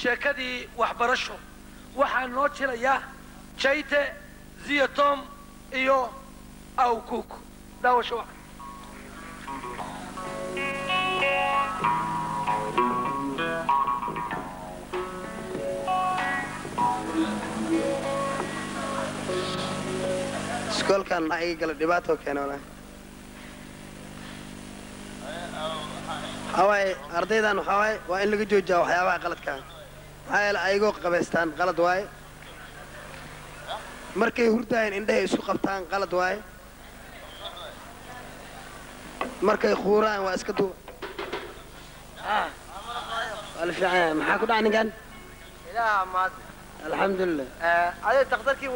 sheekadii waxbarasho waxaan noo jilayaa jayte ziyatom iyo awkuk daawasho wacan iskoolkan ay gala dhibaato keenona hawaay ardaydan hawaay waa in laga joojiyaa waxyaabaha qaladka waxay ayagoo qabeystaan qalad waay markay hurdayeen indhahay isku qabtaan qalad waay markay quuraan waa iska duuba alfiican maxaa ku dhacay ninkan ilaaha maad alxamdulillah adiga takhtarkii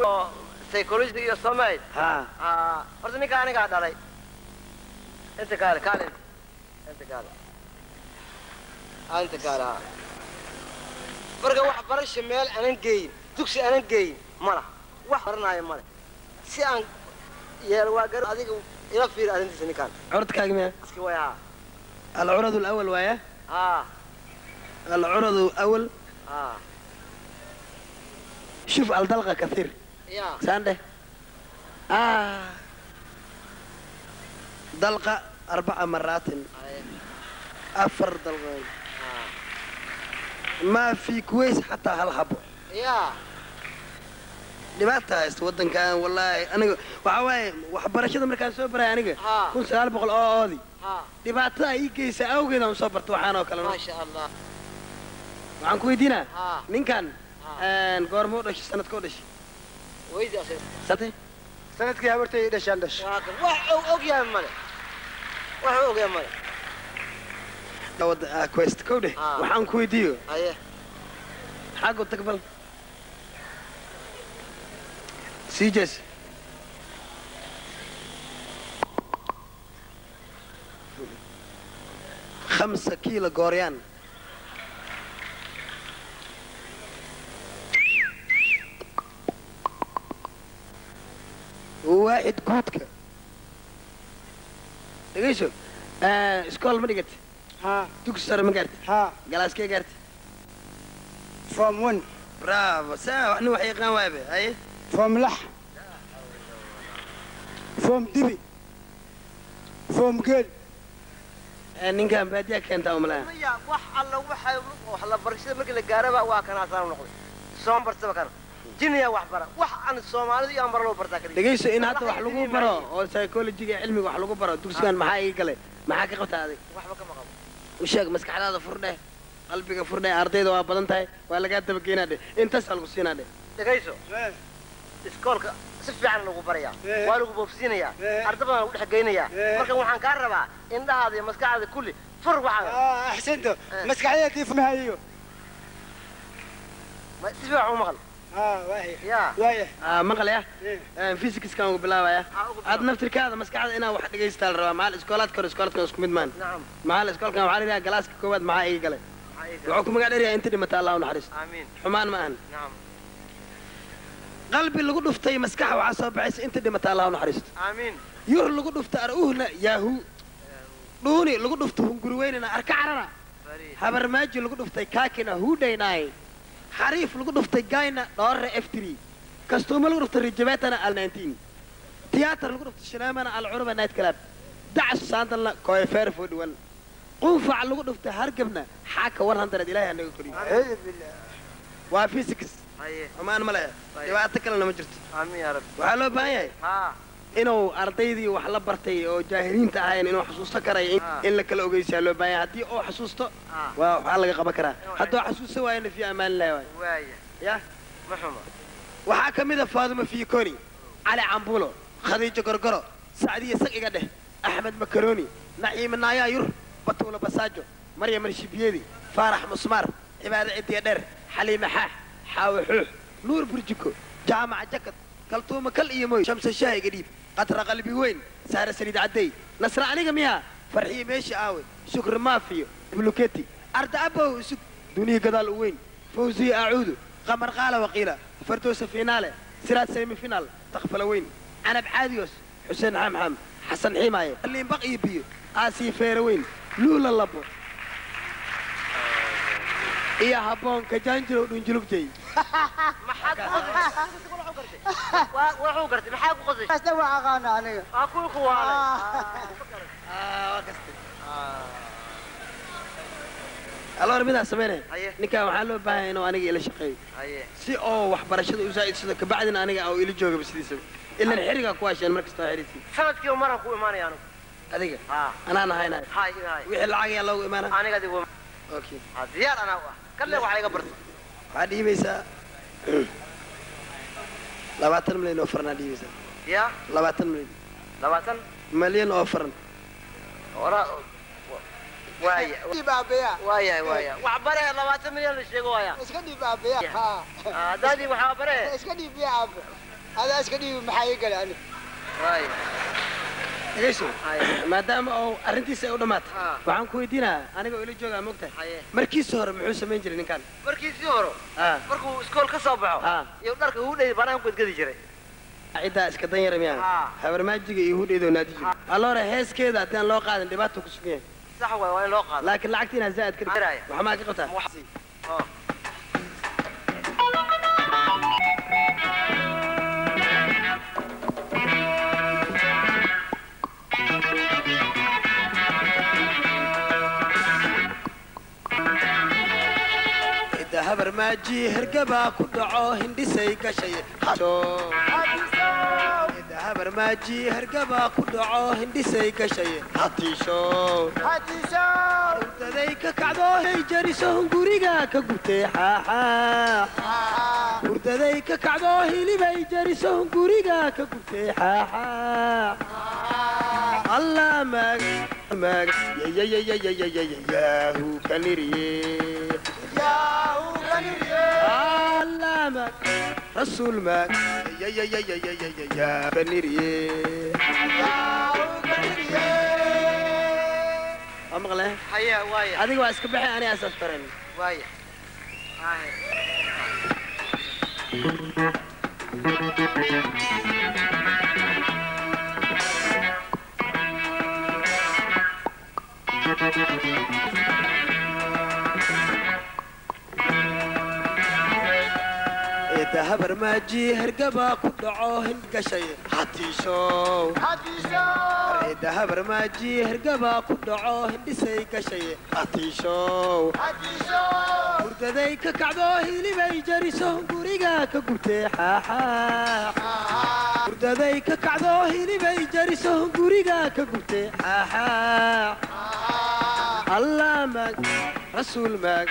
psychology iyo Soomaali horta ninka aniga dhalay inta kaale inta kaale marka wax barasho meel aanan geeyin dugsi aanan geeyin mala wax baranaayo male si aan yeel waa gar adiga ila fiir arintiisa ninkan عرضكاga miya iska wayaa العرض الأول وايا العرض الأول شوف الدلقة كثير سانده دلقة 4 مرات 4 دلقة ما في كويس حتى هالحبو dhibaataa haysta waddankan wallaahi aniga waxa waaye waxbarashada markaan soo baray aniga 1900 oo oodi dhibaatada ay geysa awgeed aan soo barto waxaan oo kale ma sha Allah waxaan ku weydiinaa ninkan goormo dhashay sanadkoo dhashay weydi asay sanadkii habartay dhashaan dhash wax og yahay male wada quest code waxaan ku weydiiyo xagu taqbal سيجس 5 كيلو غوريان واحد كوتك دقيشو اسكول ما دقت تكسر ما قرت جلاس كي قرت فروم 1 برافو ساعة وحنا وحي قام وايبه هاي فروم لح فروم دبي فروم جل ninkan baadiya keenta umlaa wax alla wax la barashada markii la gaaraba waa kana saan noqday soo bartaba kan jiniya wax bara wax aan Soomaalidu iyo ambar loo bartaa kaliya dhageyso in hadda wax lagu baro oo psychology-ga cilmiga wax lagu baro dugsigan maxaa ay galay maxaa ka qabtaa adig waxba kama qabo u sheeg maskaxdaada furdhe qalbiga furdhe ardayda waa badan tahay waa laga daba keenaa inta sal ku siinaa dhageyso iskoolka si fiican lagu barayaa waa lagu boofsiinayaa ardayda lagu dhaxgeynaya marka waxaan ka rabaa indhahaada iyo maskaxdaada kulli fur waxa ahsanto maskaxdaada fahmayo ma tisbaa maqal maqal ya physics kan ugu bilaabaya aad naftirkaada maskaxda inaa wax dhageystaa la rabaa maal iskoolaadka isku mid maan maal iskoolkan waxaa leeyahay galaaska koowaad maxaa iga galay wuxuu ku magac dheeryahay inta dhimata allah u naxariisto xumaan ma ahan qalbi lagu dhuftay maskax waxaa soo baxaysa inta dhimata allah u naxariisto yur lagu dhufta aruhna yaahu dhuuni lagu dhufta hunguri weynina arka carara habarmaaji lagu dhuftay kaakina huudhaynaay حريف لقد دفتي جاينا دار F3 كاستوما لقد دفتي رجباتنا ال19 تياتر لقد دفتي شنامنا العربة نايت كلاب دعس ساندلنا كويفير فودوال قنفع لقد دفتي هرقبنا حاكا 100 إلهي أنه يقولي وفيزيكس أمان ملايا يواتك لنا مجرد آمين يا رب وحلو بايا إنه أرضيدي وحلا برتي أو جاهلين تعاين إنه حسوسة كراي إلا كلا أوجيس يا لو بايا هدي أو حسوسته وحلا قبكرة هدو حسوسة وين في أمان الله يا محمد وحاكم إذا فاطمة في كوني علي عمبولو خديجة قرقرة سعدية سقي قده أحمد مكروني نعيم النايا ير بطولة بساجو مريم الشبيدي فرح مسمار عبادة عدي در حليمة حاوي حوح نور برجكو جامعة جكت كلتومة كل إيموي شمس الشاي قريب قطرة قلبي وين سهرة سريد عدي نصر عني قميها فرحية ماشي عاوي شكر ما فيه بلوكيتي أرد أبو سك دوني قدال وين فوزي أعود قمر قالة وقيلة فردوس فينالة سرات سيمي فينال تغفل وين أنا بعاديوس حسين حمحم حسن حماية اللي بقي بيه آسي فيروين لولا اللبو iyo habboonka jaanjirow dhunjulugtay maxaad ku qosay wuxuu gartay maxaa ku qosay Asta waa aqaana aniga. kuwi ku waalay waa kasta alor midaa sameynay Haye. ninkaan waxaa loo baahan yahay inuu aniga ila shaqeeyo haye si oo waxbarashada u saacidsado kabacdina aniga oo ila joogaba sidiisaba ilan xirigaa ku hasheen markasta waa xiriirtii sanadkii maran ku imaanaya anigu adiga ha anaan ahaynayo hay wixii lacag ayaa loogu imaana aniga digu okay diyaar anaa ah kalle waxa iga barto waxaa dhiibaysaa 20 milyan oo faran dhiibaysaa ya 20 milyan 20 milyan oo faran ora waaya Dhiib aabeya. waaya wax bare 20 milyan la sheego waaya Iska dhiib aabeya. Ha. daadi waxa bare Iska dhiib ya aabe. Hada iska dhiib maxaa iga galay aniga. waaya dhegayso Haye. maadaama oo arrintiisa ay u dhammaatay Ah. waxaan ku weydiinaa aniga oo ila joogaa moogtahay Haye. markiisa hore muxuu samayn jiray ninkan markiisii hore ah markuu iskool ka soo baxo Ah. iyo dharka uu dheeyay banaan ku gadi jiray ciddaa iska dan yara miyaa Ah. habarmaajiga iyo hudheedoo naadi jiro alloore heeskeeda haddaan loo qaadan dhibaato ku sugan yahay sax waay waa in loo qaado laakiin lacagta inaad zaa'id ka dhigto Araya. waxaa maa ka qabtaa oo cidda habarmaaji hergabaa ku dhaco hindhisay gashay hasho cidda habarmaaji hergabaa ku dhaco hindhisay gashay hatiisho Hadiso. hurdaday ka kacdo hay jariso guriga ka gubtay xaaxaa hurdaday ka kacdo hilibay jariso guriga ka gubtay xaaxaa allah mag yayayayayayayayaahu kaniriye allah mag rasuul mag yayayayayayayayaahu kaniriye waa maqle haya waaya adiga waa iska baxay aniga asaas baran waaya haye cidda habarmaaji hergabaa ku dhaco hindgashay hatiisho Hadiso. cidda habarmaaji hergabaa ku dhaco hindhisay gashay hatiisho Hadiso. hurdaday ka kacdo hilibay jariso guriga ka gubtay xaaxaa hurdaday ka kacdo hilibay jariso guriga ka gubtay xaaxaa allah mag rasuul mag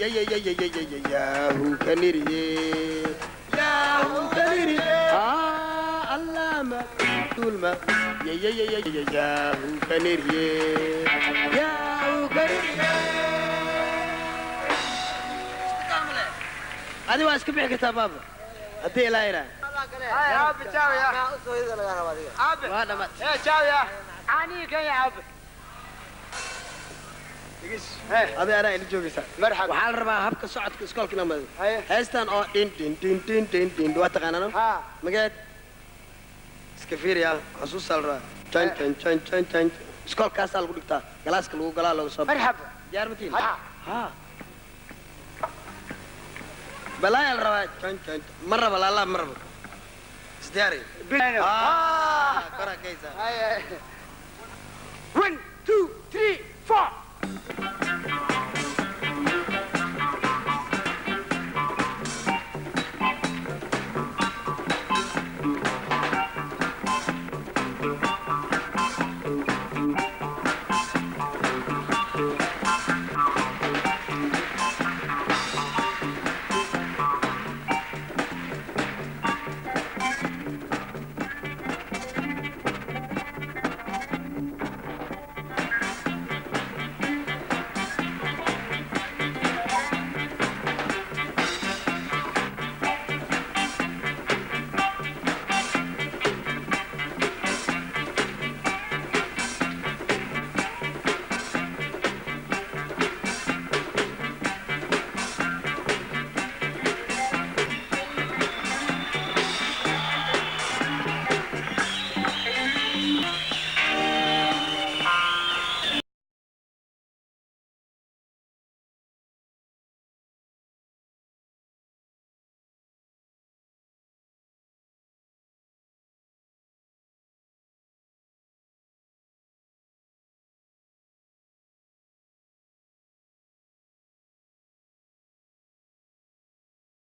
yayayayayayayayaahu kaniriye yaahu kaniriye allah mag rasuul mag yayayayayayayaahu kaniriye yaahu kaniriye adi waa iska bixi kartaa baaba haddii ilaa iraa Hay aabe jaawiya. soo yada laga rabaa adiga Aabe. waa dhammaad Jaawiya. Ani kan ya aabe. adi anaa ila joogaysaa Marxaba. waxaa la rabaa habka socodka iskoolka inaa mado Haye. heestan oo dhin dhin dhin dhin dhin dhin waa taqaanano Ha. mageed iska fiiriya xasuusaa la rabaa jan jan jan jan jan iskoolkaasaa lagu dhigtaa galaaska lagu galaa lagu soo Marxaba. diyaar matiin Ha. ha balaayaa la rabaa jan jan ma raba laalaa ma rabo isdiyaari Bino. koraa gaysaa Haye. Win.